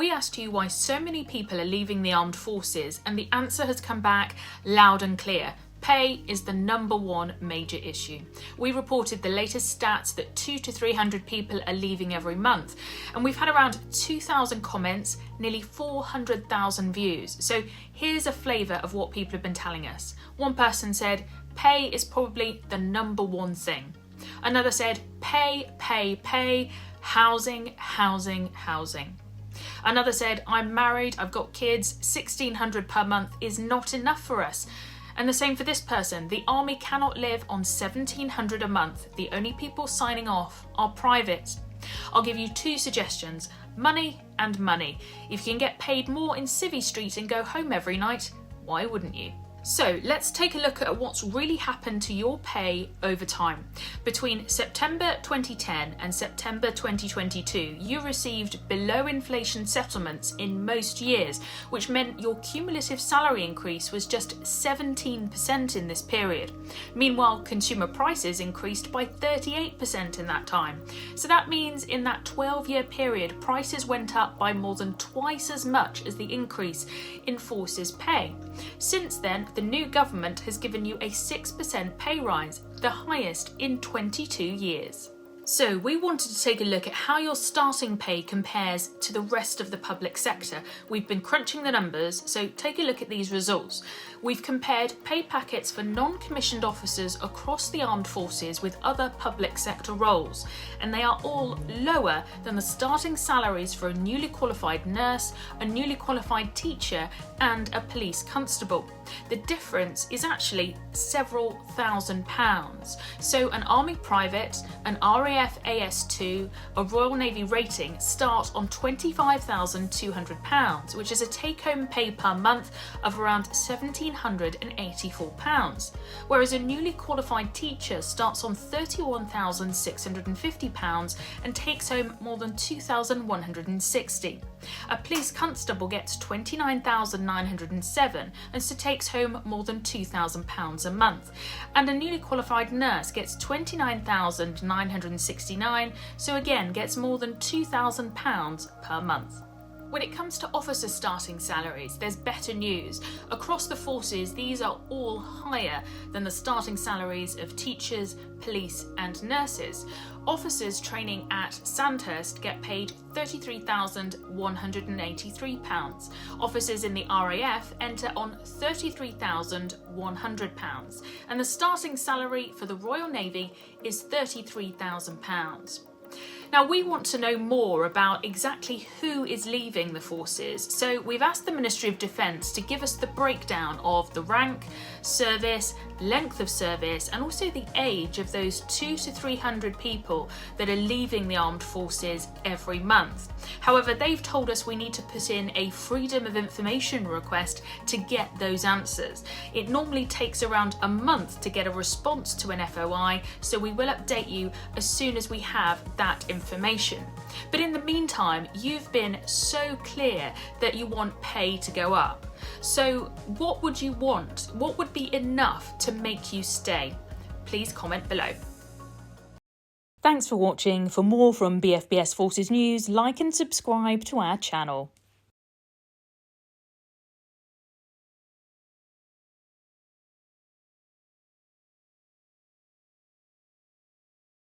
We asked you why so many people are leaving the armed forces, and the answer has come back loud and clear. Pay is the number one major issue. We reported the latest stats that 200 to 300 people are leaving every month, and we've had around 2,000 comments, nearly 400,000 views. So here's a flavour of what people have been telling us. One person said, pay is probably the number one thing. Another said, pay, pay, pay, housing, housing, housing. Another said, I'm married, I've got kids, $1,600 per month is not enough for us. And the same for this person. The army cannot live on $1,700 a month. The only people signing off are private. I'll give you two suggestions, money and money. If you can get paid more in Civvy Street and go home every night, why wouldn't you? So let's take a look at what's really happened to your pay over time. Between September 2010 and September 2022, you received below inflation settlements in most years, which meant your cumulative salary increase was just 17% in this period. Meanwhile, consumer prices increased by 38% in that time. So that means in that 12-year period, prices went up by more than twice as much as the increase in forces pay. Since then, the new government has given you a 6% pay rise, the highest in 22 years. So we wanted to take a look at how your starting pay compares to the rest of the public sector. We've been crunching the numbers, so take a look at these results. We've compared pay packets for non-commissioned officers across the armed forces with other public sector roles, and they are all lower than the starting salaries for a newly qualified nurse, a newly qualified teacher, and a police constable. The difference is actually several £1,000s. So an Army Private, an RAF AS2, a Royal Navy rating start on £25,200, which is a take-home pay per month of around £1,784, whereas a newly qualified teacher starts on £31,650 and takes home more than £2,160. A police constable gets £29,907 and so takes home more than £2,000 a month, and a newly qualified nurse gets £29,969, so again gets more than £2,000 per month. When it comes to officer starting salaries, there's better news. Across the forces, these are all higher than the starting salaries of teachers, police and nurses. Officers training at Sandhurst get paid £33,183. Officers in the RAF enter on £33,100. And the starting salary for the Royal Navy is £33,000. Now, we want to know more about exactly who is leaving the forces, so we've asked the Ministry of Defence to give us the breakdown of the rank, service, length of service, and also the age of those 200 to 300 people that are leaving the armed forces every month. However, they've told us we need to put in a Freedom of Information request to get those answers. It normally takes around a month to get a response to an FOI, so we will update you as soon as we have that information. But in the meantime, you've been so clear that you want pay to go up. So what would you want? What would be enough to make you stay? Please comment below. Thanks for watching. For more from BFBS Forces News, like and subscribe to our channel.